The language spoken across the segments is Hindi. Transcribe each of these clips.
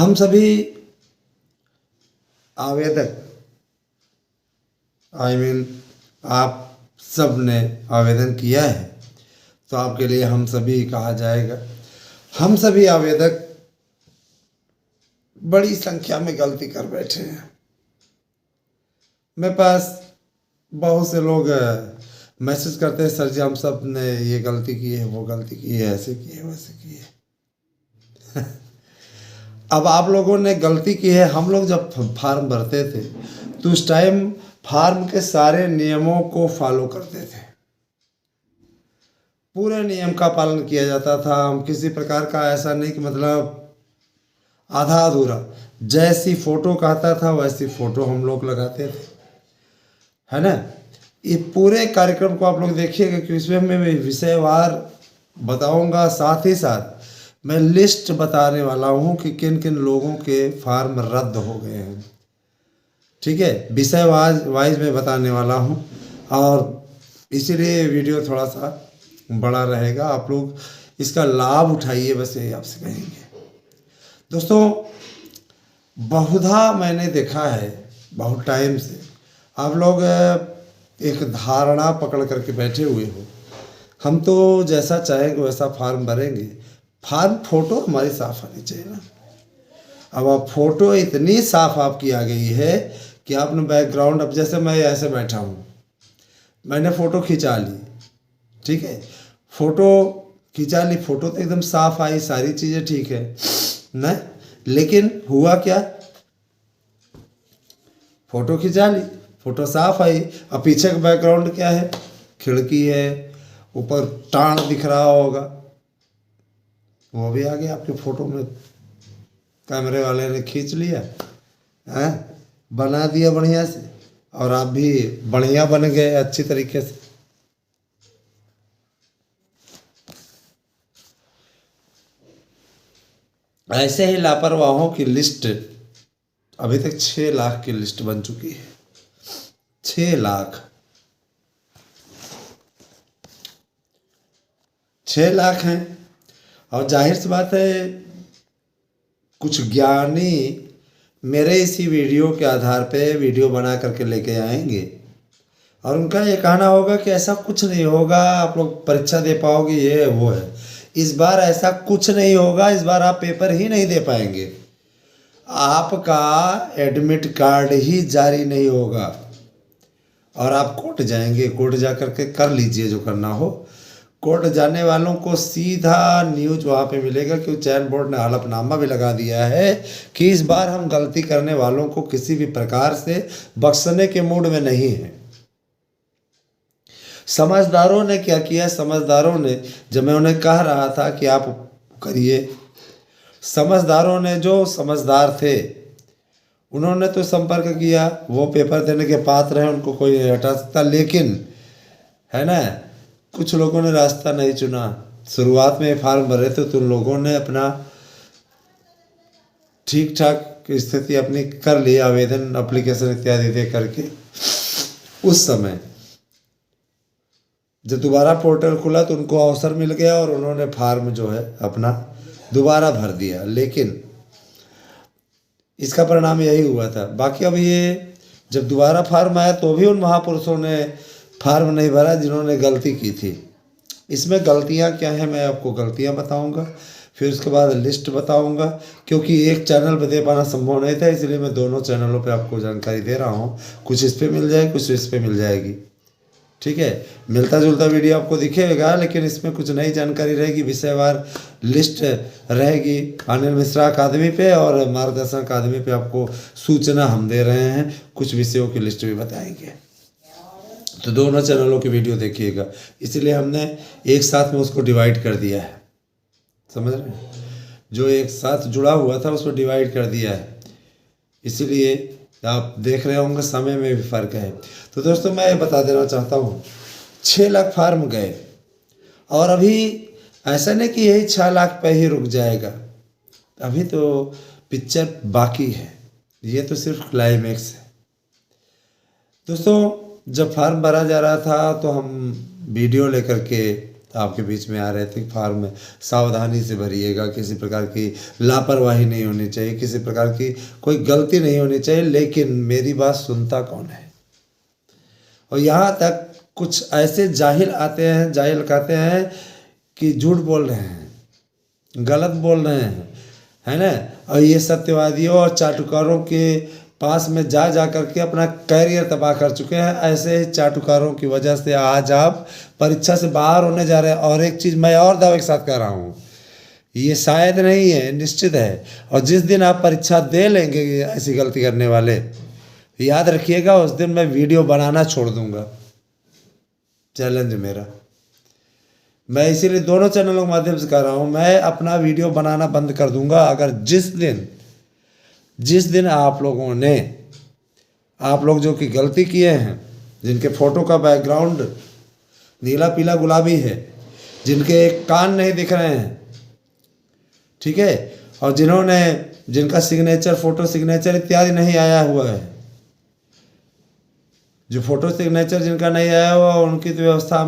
हम सभी आवेदक आप सब ने आवेदन किया है, तो आपके लिए हम सभी कहा जाएगा। हम सभी आवेदक बड़ी संख्या में गलती कर बैठे हैं। मेरे पास बहुत से लोग मैसेज करते हैं, सर जी हम सब ने ये गलती की है, वो गलती की है, ऐसे की है, वैसे की है। अब आप लोगों ने गलती की है। हम लोग जब फार्म भरते थे तो उस टाइम फार्म के सारे नियमों को फॉलो करते थे, पूरे नियम का पालन किया जाता था। हम किसी प्रकार का ऐसा नहीं कि मतलब आधा अधूरा, जैसी फोटो कहता था वैसी फोटो हम लोग लगाते थे, है ना। ये पूरे कार्यक्रम को आप लोग देखिएगा कि इसमें मैं विषयवार बताऊंगा, साथ ही साथ मैं लिस्ट बताने वाला हूँ कि किन किन लोगों के फार्म रद्द हो गए हैं। ठीक है, विषय वाइज में बताने वाला हूँ और इसीलिए वीडियो थोड़ा सा बड़ा रहेगा। आप लोग इसका लाभ उठाइए, बस यही आपसे कहेंगे। दोस्तों, बहुधा मैंने देखा है, बहुत टाइम से आप लोग एक धारणा पकड़ करके बैठे हुए हो, हम तो जैसा चाहेंगे वैसा फार्म भरेंगे। फार्म फोटो हमारी साफ आनी चाहिए ना। अब आप फोटो इतनी साफ आपकी आ गई है कि आपने बैकग्राउंड, अब जैसे मैं ऐसे बैठा हूँ, मैंने फ़ोटो खिंचा ली, ठीक है, फ़ोटो खिंचा ली, फ़ोटो तो एकदम साफ आई, सारी चीज़ें ठीक है ना। लेकिन हुआ क्या, फ़ोटो खिंचा ली, फ़ोटो साफ आई, अब पीछे का बैकग्राउंड क्या है, खिड़की है, ऊपर टाण दिख रहा होगा, वो भी आ गया आपके फ़ोटो में। कैमरे वाले ने खींच लिया, हैं, बना दिया बढ़िया से, और आप भी बढ़िया बन गए अच्छी तरीके से। ऐसे ही लापरवाहों की लिस्ट अभी तक 6 लाख की लिस्ट बन चुकी है। 6 लाख, 6 लाख हैं। और जाहिर सी बात है, कुछ ज्ञानी मेरे इसी वीडियो के आधार पे वीडियो बना करके लेके आएंगे और उनका ये कहना होगा कि ऐसा कुछ नहीं होगा, आप लोग परीक्षा दे पाओगे, ये वो है। इस बार ऐसा कुछ नहीं होगा, इस बार आप पेपर ही नहीं दे पाएंगे, आपका एडमिट कार्ड ही जारी नहीं होगा और आप कोर्ट जाएंगे। कोर्ट जा करके कर लीजिए जो करना हो। कोर्ट जाने वालों को सीधा न्यूज वहाँ पे मिलेगा कि चयन बोर्ड ने हलफनामा भी लगा दिया है कि इस बार हम गलती करने वालों को किसी भी प्रकार से बख्शने के मूड में नहीं है। समझदारों ने क्या किया, समझदारों ने, जब मैं उन्हें कह रहा था कि आप करिए, समझदारों ने, जो समझदार थे, उन्होंने तो संपर्क किया, वो पेपर देने के पात्र हैं, उनको कोई नहीं हटा सकता। लेकिन है ना, कुछ लोगों ने रास्ता नहीं चुना। शुरुआत में फार्म भरे थे तो उन लोगों ने अपना ठीक ठाक स्थिति अपनी कर ली, आवेदन एप्लीकेशन इत्यादि दे करके। उस समय जब दोबारा पोर्टल खुला तो उनको अवसर मिल गया और उन्होंने फार्म जो है अपना दोबारा भर दिया। लेकिन इसका परिणाम यही हुआ था। बाकी अब ये जब दोबारा फार्म आया तो भी उन महापुरुषों ने फार्म नहीं भरा जिन्होंने गलती की थी। इसमें गलतियां क्या हैं, मैं आपको गलतियां बताऊंगा, फिर उसके बाद लिस्ट बताऊंगा, क्योंकि एक चैनल पर दे पाना संभव नहीं था, इसलिए मैं दोनों चैनलों पे आपको जानकारी दे रहा हूँ। कुछ इस पे मिल जाएगी, कुछ इस पे मिल जाएगी, ठीक है। मिलता जुलता वीडियो आपको दिखेगा, लेकिन इसमें कुछ नई जानकारी रहेगी, विषयवार लिस्ट रहेगी। अनिल मिश्रा अकादमी पे और मार्गदर्शन अकादमी पे आपको सूचना हम दे रहे हैं, कुछ विषयों की लिस्ट भी बताएंगे। तो दोनों चैनलों की वीडियो देखिएगा, इसलिए हमने एक साथ में उसको डिवाइड कर दिया है, समझ रहे हैं, जो एक साथ जुड़ा हुआ था उसको डिवाइड कर दिया है, इसीलिए आप देख रहे होंगे समय में भी फ़र्क है। तो दोस्तों, मैं बता देना चाहता हूँ, 6 लाख फार्म गए और अभी ऐसा नहीं कि यही 6 लाख पे ही रुक जाएगा, अभी तो पिक्चर बाकी है, ये तो सिर्फ क्लाइमेक्स है। दोस्तों, जब फार्म भरा जा रहा था तो हम वीडियो लेकर के आपके बीच में आ रहे थे। फॉर्म सावधानी से भरिएगा, किसी प्रकार की लापरवाही नहीं होनी चाहिए, किसी प्रकार की कोई गलती नहीं होनी चाहिए। लेकिन मेरी बात सुनता कौन है? और यहाँ तक कुछ ऐसे जाहिल आते हैं, जाहिल कहते हैं कि झूठ बोल रहे हैं, गलत बोल रहे हैं, है ना। और ये सत्यवादियों और चाटुकारों के पास में जा करके अपना कैरियर तबाह कर चुके हैं। ऐसे चाटुकारों की वजह से आज आप परीक्षा से बाहर होने जा रहे हैं। और एक चीज़ मैं और दावे के साथ कह रहा हूँ, ये शायद नहीं है, निश्चित है। और जिस दिन आप परीक्षा दे लेंगे ऐसी गलती करने वाले, याद रखिएगा उस दिन मैं वीडियो बनाना छोड़ दूंगा। चैलेंज मेरा, मैं इसीलिए दोनों चैनलों के माध्यम से कह रहा हूँ, मैं अपना वीडियो बनाना बंद कर दूंगा अगर जिस दिन आप लोग जो कि गलती किए हैं, जिनके फ़ोटो का बैकग्राउंड नीला पीला गुलाबी है, जिनके कान नहीं दिख रहे हैं, ठीक है, और जिनका सिग्नेचर, फोटो सिग्नेचर इत्यादि नहीं आया हुआ है, जो फोटो सिग्नेचर जिनका नहीं आया हुआ, उनकी तो व्यवस्था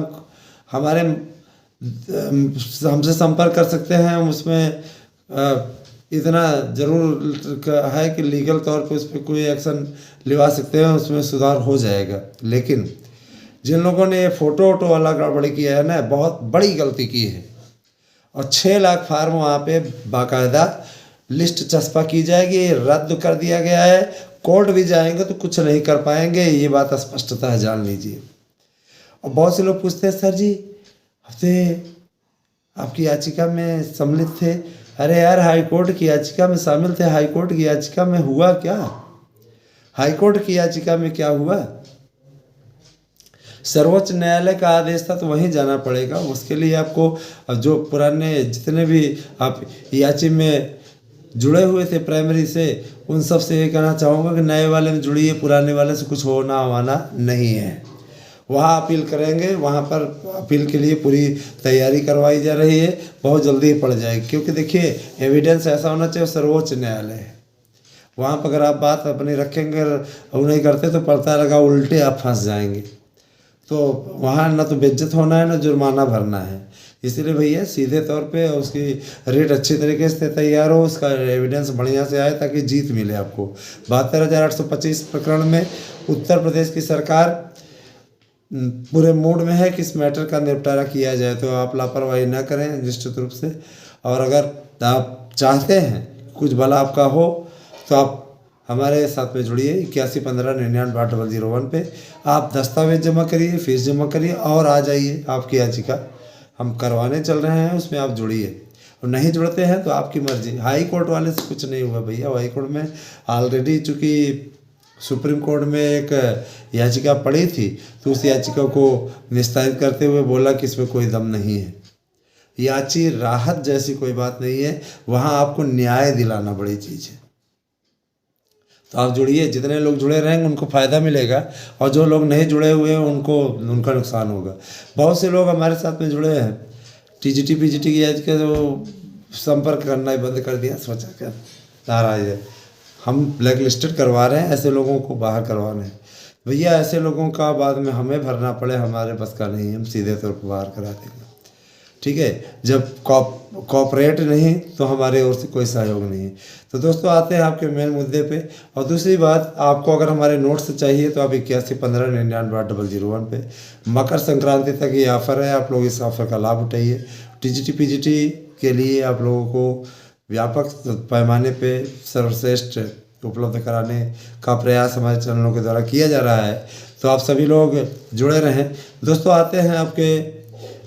हमसे संपर्क कर सकते हैं। हम उसमें इतना ज़रूर है कि लीगल तौर पे उस पर कोई एक्शन लिवा सकते हैं, उसमें सुधार हो जाएगा। लेकिन जिन लोगों ने ये फ़ोटो वोटो वाला गड़बड़ी किया है ना, बहुत बड़ी गलती की है। और 6 लाख फार्म वहाँ पे बाकायदा लिस्ट चस्पा की जाएगी, रद्द कर दिया गया है। कोर्ट भी जाएंगे तो कुछ नहीं कर पाएंगे, ये बात स्पष्टतः जान लीजिए। और बहुत से लोग पूछते हैं, सर जी हफ्ते आपकी याचिका में सम्मिलित थे। अरे यार, हाई कोर्ट की याचिका में शामिल थे, हाई कोर्ट की याचिका में हुआ क्या? हाई कोर्ट की याचिका में क्या हुआ? सर्वोच्च न्यायालय का आदेश था तो वहीं जाना पड़ेगा। उसके लिए आपको जो पुराने जितने भी आप याची में जुड़े हुए थे प्राइमरी से, उन सब से ये कहना चाहूँगा कि नए वाले में जुड़िए, पुराने वाले से कुछ होना नहीं है। वहाँ अपील करेंगे, वहाँ पर अपील के लिए पूरी तैयारी करवाई जा रही है, बहुत जल्दी ही पड़ जाएगी। क्योंकि देखिए, एविडेंस ऐसा होना चाहिए, सर्वोच्च न्यायालय है, वहाँ पर अगर आप बात अपनी रखेंगे और नहीं करते तो पता लगा उल्टे आप फंस जाएंगे। तो वहाँ ना तो बेइज्जत होना है, ना जुर्माना भरना है। इसलिए भैया सीधे तौर पे उसकी रेट अच्छी तरीके से तैयार हो, उसका एविडेंस बढ़िया से आए ताकि जीत मिले आपको। 72,825 प्रकरण में उत्तर प्रदेश की सरकार पूरे मूड में है कि इस मैटर का निपटारा किया जाए, तो आप लापरवाही ना करें निश्चित रूप से। और अगर आप चाहते हैं कुछ भला आपका हो तो आप हमारे साथ में जुड़िए। 8115998001 पे आप दस्तावेज जमा करिए, फीस जमा करिए और आ जाइए। आपकी याचिका हम करवाने चल रहे हैं, उसमें आप जुड़िए। और नहीं जुड़ते हैं तो आपकी मर्जी। हाई कोर्ट वाले से कुछ नहीं हुआ भैया। हाई कोर्ट में ऑलरेडी चूँकि सुप्रीम कोर्ट में एक याचिका पड़ी थी, तो उस याचिका को निस्तारित करते हुए बोला कि इसमें कोई दम नहीं है। याची राहत जैसी कोई बात नहीं है, वहाँ आपको न्याय दिलाना बड़ी चीज़ है। तो आप जुड़िए, जितने लोग जुड़े रहेंगे उनको फ़ायदा मिलेगा, और जो लोग नहीं जुड़े हुए हैं उनका नुकसान होगा। बहुत से लोग हमारे साथ में जुड़े हैं, टीजीटी पीजीटी की याचिका तो संपर्क करना ही बंद कर दिया, सोचा क्या नाराज है। हम ब्लैक लिस्टेड करवा रहे हैं, ऐसे लोगों को बाहर करवा रहे हैं भैया। ऐसे लोगों का बाद में हमें भरना पड़े, हमारे बस का नहीं है, हम सीधे तौर पर बाहर करा देंगे, ठीक है। जब कॉपरेट नहीं तो हमारे ओर से कोई सहयोग नहीं है। तो दोस्तों आते हैं आपके मेन मुद्दे पे। और दूसरी बात, आपको अगर हमारे नोट्स चाहिए तो आप 8115998001 पे मकर संक्रांति तक ये ऑफ़र है, आप लोग इस ऑफ़र का लाभ उठाइए। टीजीटी पीजीटी के लिए आप लोगों को व्यापक पैमाने पे सर्वश्रेष्ठ उपलब्ध कराने का प्रयास हमारे चैनलों के द्वारा किया जा रहा है, तो आप सभी लोग जुड़े रहें। दोस्तों आते हैं आपके,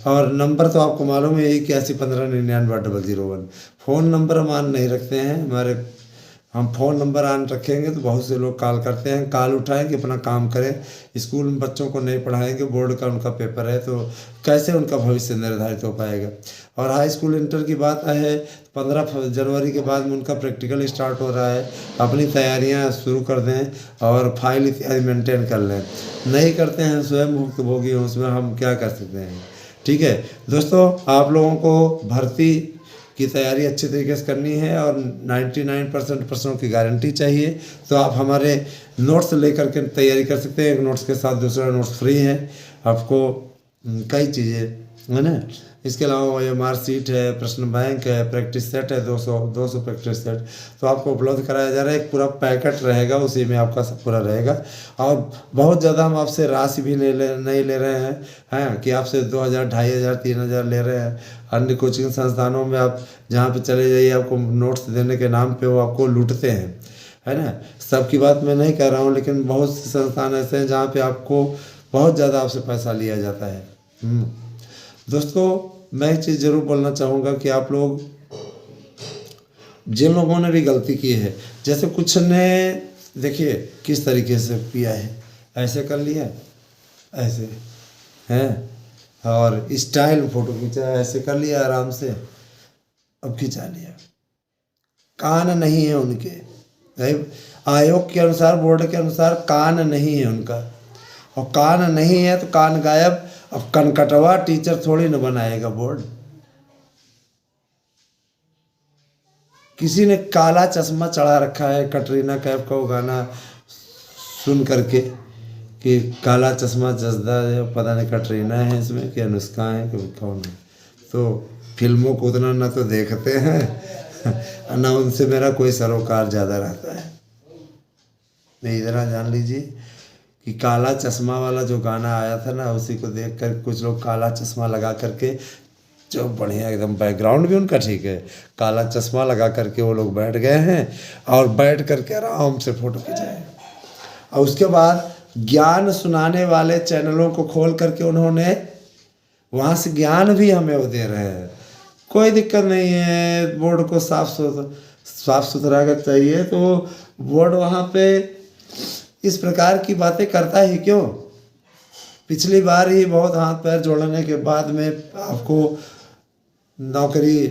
और नंबर तो आपको मालूम है, 8115998001 फ़ोन नंबर हम ऑन नहीं रखते हैं। हम फ़ोन नंबर ऑन रखेंगे तो बहुत से लोग कॉल करते हैं, कॉल उठाएंगे, अपना काम करें। स्कूल में बच्चों को नहीं पढ़ाएंगे, बोर्ड का उनका पेपर है, तो कैसे उनका भविष्य निर्धारित हो पाएगा। और हाई स्कूल इंटर की बात है, 15 जनवरी के बाद में उनका प्रैक्टिकल स्टार्ट हो रहा है। अपनी तैयारियां शुरू कर दें और फाइल इत्यादि मेंटेन कर लें। नहीं करते हैं, स्वयं भुक्तभोगी हैं, उसमें हम क्या कर सकते हैं, ठीक है। दोस्तों आप लोगों को भर्ती की तैयारी अच्छी तरीके से करनी है और 99% प्रश्नों की गारंटी चाहिए, तो आप हमारे नोट्स लेकर के तैयारी कर सकते हैं। एक नोट्स के साथ दूसरा नोट्स फ्री है। आपको कई चीज़ें है ना। इसके अलावा ये मार्कशीट है, प्रश्न बैंक है, प्रैक्टिस सेट है 200 प्रैक्टिस सेट तो आपको उपलब्ध कराया जा रहा है। एक पूरा पैकेट रहेगा, उसी में आपका सब पूरा रहेगा। और बहुत ज़्यादा हम आपसे राशि भी नहीं ले रहे हैं कि आपसे 2000, 2500, 3000 ले रहे हैं। अन्य कोचिंग संस्थानों में आप जहाँ पे चले जाइए, आपको नोट्स देने के नाम पे वो आपको लूटते हैं, है ना। सबकी बात मैं नहीं कह रहा हूँ, लेकिन बहुत से संस्थान ऐसे हैं जहाँ पे आपको बहुत ज़्यादा आपसे पैसा लिया जाता है। दोस्तों, मैं एक चीज़ ज़रूर बोलना चाहूँगा कि आप लोग जिन लोगों ने भी गलती की है, जैसे कुछ ने देखिए किस तरीके से किया है, ऐसे कर लिया, ऐसे हैं, और स्टाइल में फ़ोटो खींचा, ऐसे कर लिया आराम से, अब खिंचा लिया। कान नहीं है उनके, आयोग के अनुसार, बोर्ड के अनुसार कान नहीं है उनका, और कान नहीं है तो कान गायब। अब कनकटवा टीचर थोड़ी न बनाएगा बोर्ड। किसी ने काला चश्मा चढ़ा रखा है, कटरीना कैफ का वो गाना सुन करके कि काला चश्मा जसदा है, पता नहीं कटरीना है इसमें कि अनुष्का है कि कौन है। तो फिल्मों को उतना ना तो देखते हैं ना उनसे मेरा कोई सरोकार ज़्यादा रहता है। नहीं, इतना जान लीजिए कि काला चश्मा वाला जो गाना आया था ना, उसी को देख कर कुछ लोग काला चश्मा लगा करके, जो बढ़िया एकदम बैकग्राउंड भी उनका ठीक है, काला चश्मा लगा करके वो लोग बैठ गए हैं और बैठ करके आराम से फ़ोटो खिंचाए। और उसके बाद ज्ञान सुनाने वाले चैनलों को खोल करके उन्होंने वहाँ से ज्ञान भी हमें वो दे रहे हैं। कोई दिक्कत नहीं है, बोर्ड को साफ सुथरा अगर चाहिए तो बोर्ड वहाँ पे इस प्रकार की बातें करता ही क्यों। पिछली बार ही बहुत हाथ पैर जोड़ने के बाद में आपको नौकरी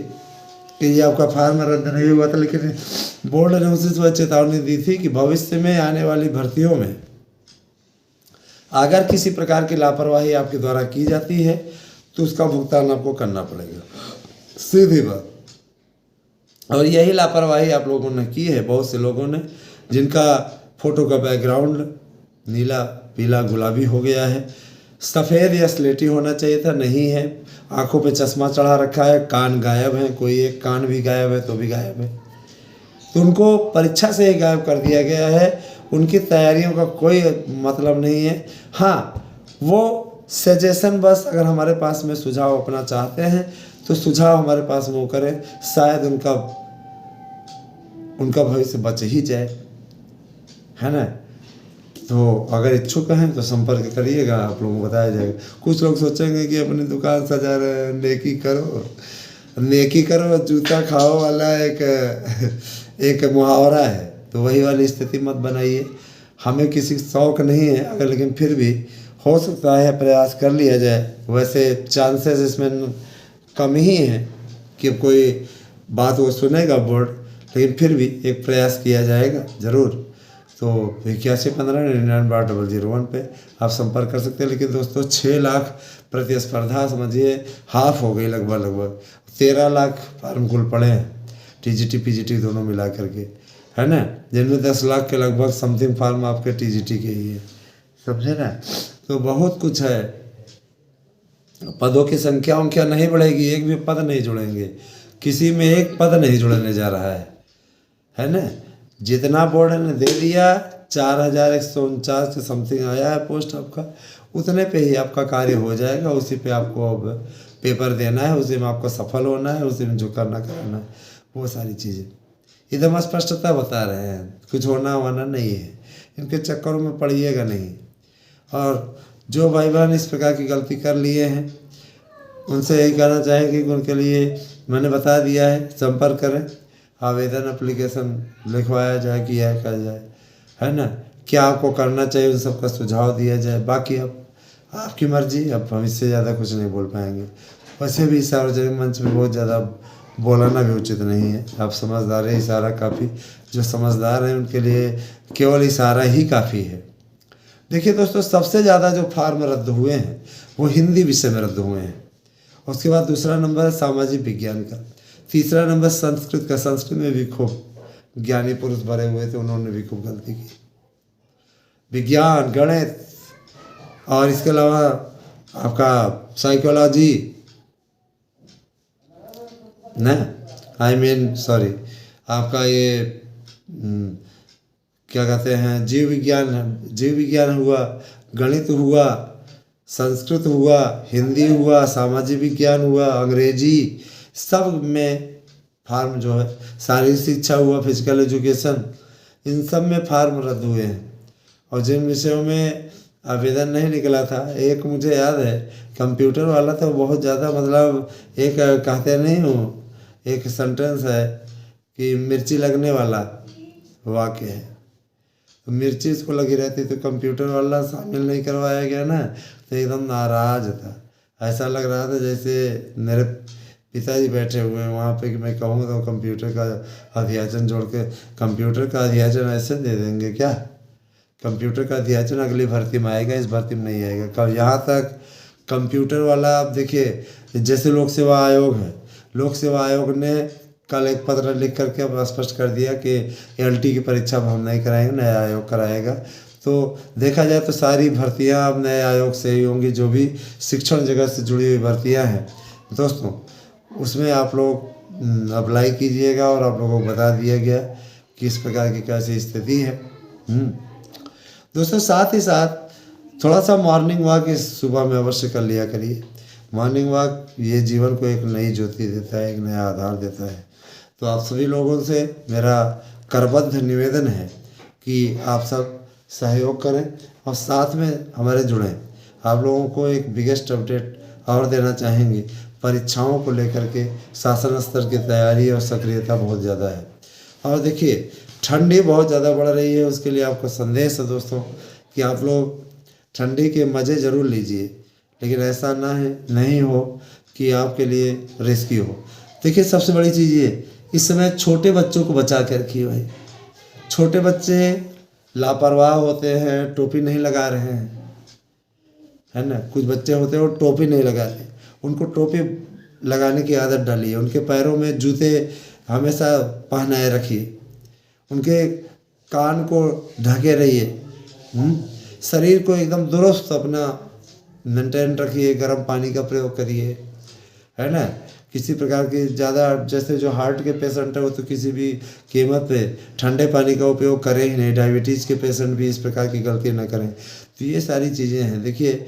के लिए आपका फार्म रद्द नहीं हुआ था, लेकिन बोर्ड ने उसी समय चेतावनी दी थी कि भविष्य में आने वाली भर्तियों में अगर किसी प्रकार की लापरवाही आपके द्वारा की जाती है तो उसका भुगतान आपको करना पड़ेगा, सीधी बात। और यही लापरवाही आप लोगों ने की है, बहुत से लोगों ने, जिनका फोटो का बैकग्राउंड नीला, पीला, गुलाबी हो गया है। सफ़ेद या स्लेटी होना चाहिए था, नहीं है। आंखों पे चश्मा चढ़ा रखा है, कान गायब हैं, कोई एक कान भी गायब है तो भी गायब है। तो उनको परीक्षा से ही गायब कर दिया गया है। उनकी तैयारियों का कोई मतलब नहीं है। हाँ, वो सजेशन बस, अगर हमारे पास में सुझाव अपना चाहते हैं तो सुझाव हमारे पास में वो करें, शायद उनका भविष्य बच ही जाए, है ना। तो अगर इच्छुक हैं तो संपर्क करिएगा, आप लोगों को बताया जाएगा। कुछ लोग सोचेंगे कि अपनी दुकान सजा रहे हैं, नेकी करो जूता खाओ वाला एक मुहावरा है, तो वही वाली स्थिति मत बनाइए। हमें किसी शौक नहीं है, अगर लेकिन फिर भी हो सकता है प्रयास कर लिया जाए। वैसे चांसेस इसमें कम ही हैं कि कोई बात वो सुनेगा बोर्ड, लेकिन फिर भी एक प्रयास किया जाएगा ज़रूर। तो 8115998001 पे आप संपर्क कर सकते हैं। लेकिन दोस्तों, 6 लाख प्रतिस्पर्धा समझिए हाफ हो गई, लगभग 13 लाख फार्म कुल पड़े हैं, टीजीटी पीजीटी दोनों मिला करके, है ना, जिनमें 10 लाख के लगभग समथिंग फार्म आपके टीजीटी के ही है, समझे ना। तो बहुत कुछ है, पदों की संख्या नहीं बढ़ेगी, एक भी पद नहीं जुड़ेंगे, किसी में एक पद नहीं जुड़ने जा रहा है ना। जितना बोर्ड ने दे दिया, 4149 के समथिंग आया है पोस्ट आपका, उतने पे ही आपका कार्य हो जाएगा। उसी पे आपको अब पेपर देना है, उसी में आपको सफल होना है, उसी में जो करना कराना है, वो सारी चीज़ें एकदम स्पष्टता बता रहे हैं। कुछ होना नहीं है, इनके चक्करों में पड़िएगा नहीं। और जो भाई बहन इस प्रकार की गलती कर लिए हैं, उनसे यही कहना चाहेंगे कि उनके लिए मैंने बता दिया है, संपर्क करें, आवेदन एप्लीकेशन लिखवाया जाए, किया जाए, है ना। क्या आपको करना चाहिए उन सबका सुझाव दिया जाए। बाकी अब आपकी मर्जी, अब हम इससे ज़्यादा कुछ नहीं बोल पाएंगे। वैसे भी सार्वजनिक मंच में बहुत ज़्यादा बोलना भी उचित नहीं है। आप समझदार हैं, इशारा काफ़ी, जो समझदार हैं उनके लिए केवल इशारा ही काफ़ी है। देखिए दोस्तों, सबसे ज़्यादा जो फार्म रद्द हुए हैं वो हिंदी विषय में रद्द हुए हैं। उसके बाद दूसरा नंबर है सामाजिक विज्ञान का, तीसरा नंबर संस्कृत का। संस्कृत में भी खूब ज्ञानी पुरुष भरे हुए थे, उन्होंने भी खूब गलती की। विज्ञान, गणित, और इसके अलावा आपका साइकोलॉजी, ना, आई मीन सॉरी, आपका ये क्या कहते हैं, जीव विज्ञान हुआ, गणित हुआ, संस्कृत हुआ, हिंदी हुआ, सामाजिक विज्ञान हुआ, अंग्रेजी, सब में फार्म जो है, शारीरिक शिक्षा हुआ, फिजिकल एजुकेशन, इन सब में फार्म रद्द हुए हैं। और जिन विषयों में आवेदन नहीं निकला था, एक मुझे याद है कंप्यूटर वाला, तो बहुत ज़्यादा मतलब एक कहते नहीं हो, एक सेंटेंस है कि मिर्ची लगने वाला वाक्य है, तो मिर्ची इसको लगी रहती, तो कंप्यूटर वाला शामिल नहीं करवाया गया ना, तो एकदम नाराज था। ऐसा लग रहा था जैसे मेरे पिताजी बैठे हुए हैं वहाँ पे कि मैं कहूँगा तो कंप्यूटर का अध्याचन जोड़ के, कंप्यूटर का अध्याचन ऐसे दे देंगे क्या? कंप्यूटर का अध्याचन अगली भर्ती में आएगा, इस भर्ती में नहीं आएगा। कब यहाँ तक कंप्यूटर वाला, आप देखिए जैसे लोक सेवा आयोग है, लोक सेवा आयोग ने कल एक पत्र लिख करके अब स्पष्ट कर दिया कि एलटी की परीक्षा हम नहीं कराएंगे, नया आयोग कराएगा। तो देखा जाए तो सारी भर्तियां अब नए आयोग से ही होंगी, जो भी शिक्षण जगत से जुड़ी हुई भर्तियां हैं दोस्तों, उसमें आप लोग अप्लाई कीजिएगा। और आप लोगों को बता दिया गया कि इस प्रकार की कैसी स्थिति है। दोस्तों साथ ही साथ थोड़ा सा मॉर्निंग वॉक इस सुबह में अवश्य कर लिया करिए। मॉर्निंग वॉक ये जीवन को एक नई ज्योति देता है, एक नया आधार देता है। तो आप सभी लोगों से मेरा करबद्ध निवेदन है कि आप सब सहयोग करें और साथ में हमारे जुड़ें। आप लोगों को एक बिगेस्ट अपडेट और देना चाहेंगे, परीक्षाओं को लेकर के शासन स्तर की तैयारी और सक्रियता बहुत ज़्यादा है। और देखिए ठंडी बहुत ज़्यादा बढ़ रही है, उसके लिए आपको संदेश है दोस्तों कि आप लोग ठंडी के मज़े ज़रूर लीजिए, लेकिन ऐसा नहीं हो कि आपके लिए रिस्की हो। देखिए सबसे बड़ी चीज़ ये, इस समय छोटे बच्चों को बचा के रखिए भाई। छोटे बच्चे लापरवाह होते हैं, टोपी नहीं लगा रहे हैं, है ना। कुछ बच्चे होते हैं वो टोपी नहीं लगाते, उनको टोपी लगाने की आदत डालिए। उनके पैरों में जूते हमेशा पहनाए रखिए, उनके कान को ढके रहिए, शरीर को एकदम दुरुस्त अपना मेंटेन रखिए, गर्म पानी का प्रयोग करिए, है ना। किसी प्रकार की ज़्यादा, जैसे जो हार्ट के पेशेंट है वो तो किसी भी कीमत पे ठंडे पानी का उपयोग करें ही नहीं। डायबिटीज़ के पेशेंट भी इस प्रकार की गलती न करें। तो ये सारी चीज़ें हैं। देखिए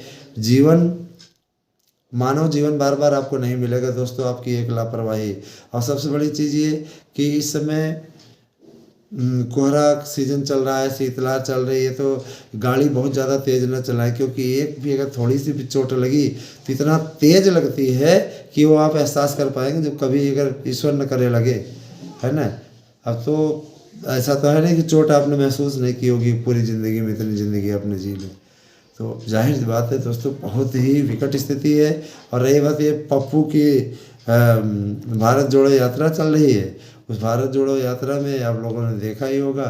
मानव जीवन बार बार आपको नहीं मिलेगा दोस्तों, आपकी एक लापरवाही। और सबसे बड़ी चीज़ ये कि इस समय कोहरा सीजन चल रहा है, शीतलहर चल रही है, तो गाड़ी बहुत ज़्यादा तेज़ न चलाएं, क्योंकि एक भी अगर थोड़ी सी भी चोट लगी तो इतना तेज़ लगती है कि वो आप एहसास कर पाएंगे जब कभी अगर ईश्वर न करे लगे, है ना। अब तो ऐसा तो है नहीं कि चोट आपने महसूस नहीं की होगी पूरी ज़िंदगी में, इतनी ज़िंदगी आपने जी ली। तो जाहिर सी बात है दोस्तों, बहुत ही विकट स्थिति है। और रही बात ये पप्पू की भारत जोड़ो यात्रा चल रही है, उस भारत जोड़ो यात्रा में आप लोगों ने देखा ही होगा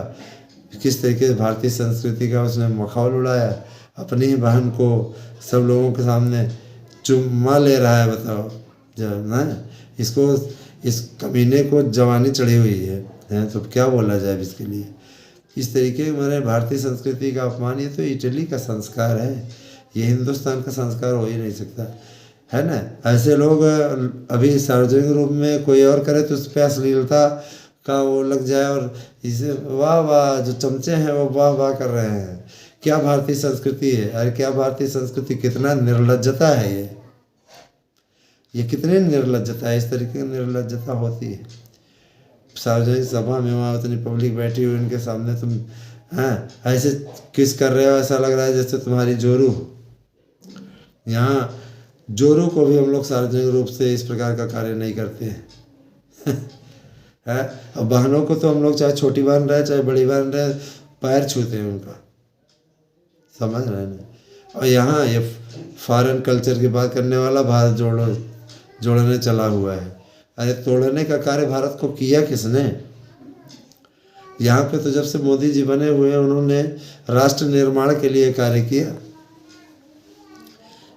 किस तरीके से भारतीय संस्कृति का उसने मखौल उड़ाया। अपनी ही बहन को सब लोगों के सामने चुम्मा ले रहा है, बताओ जब ना। इसको, इस कमीने को जवानी चढ़ी हुई है तो क्या बोला जाए इसके लिए। इस तरीके हमारे भारतीय संस्कृति का अपमान, ये तो इटली का संस्कार है, ये हिंदुस्तान का संस्कार हो ही नहीं सकता, है ना। ऐसे लोग अभी सार्वजनिक रूप में कोई और करे तो उस पर अश्लीलता का वो लग जाए और इसे वाह वाह, जो चमचे हैं वो वाह वाह कर रहे हैं। क्या भारतीय संस्कृति है, अरे क्या भारतीय संस्कृति, कितना निर्लज्जता है ये कितनी निर्लज्जता है। इस तरीके की निर्लज्जता होती है सार्वजनिक सभा में, वहाँ उतनी पब्लिक बैठी हुई, उनके सामने तुम ऐसे किस कर रहे हो, ऐसा लग रहा है जैसे तुम्हारी जोरू। यहाँ जोरू को भी हम लोग सार्वजनिक रूप से इस प्रकार का कार्य नहीं करते हैं है। अब बहनों को तो हम लोग चाहे छोटी बहन रहे चाहे बड़ी बहन रहे, पैर छूते हैं उनका, समझ रहे हैं ना। और यहाँ ये फॉरेन कल्चर की बात करने वाला भारत जोड़ने चला हुआ है। अरे तोड़ने का कार्य भारत को किया किसने? यहाँ पे तो जब से मोदी जी बने हुए हैं उन्होंने राष्ट्र निर्माण के लिए कार्य किया।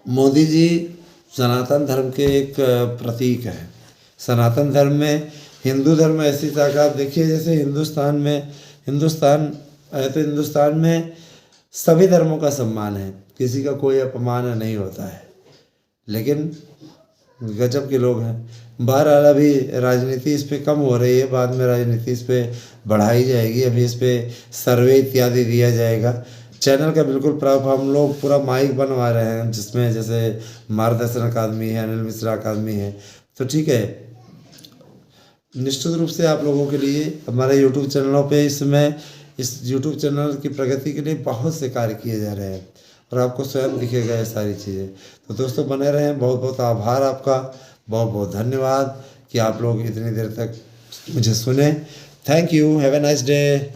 मोदी जी सनातन धर्म के एक प्रतीक है। सनातन धर्म में, हिंदू धर्म ऐसी शाखा, आप देखिए जैसे हिंदुस्तान में सभी धर्मों का सम्मान है, किसी का कोई अपमान नहीं होता है। लेकिन गजब के लोग हैं। बहरहाल अभी राजनीति इस पे कम हो रही है, बाद में राजनीति इस पे बढ़ाई जाएगी। अभी इस पे सर्वे इत्यादि दिया जाएगा। चैनल का बिल्कुल प्रारूप हम लोग पूरा माइक बनवा रहे हैं, जिसमें जैसे मार्गदर्शन अकादमी है, अनिल मिश्रा अकादमी है, तो ठीक है। निश्चित रूप से आप लोगों के लिए हमारे यूट्यूब चैनलों पे इस यूट्यूब चैनल की प्रगति के लिए बहुत से कार्य किए जा रहे हैं और आपको स्वयं दिखेगा ये सारी चीज़ें। तो दोस्तों बने रहें। बहुत बहुत आभार आपका, बहुत बहुत धन्यवाद कि आप लोग इतनी देर तक मुझे सुने। Thank you. Have a nice day.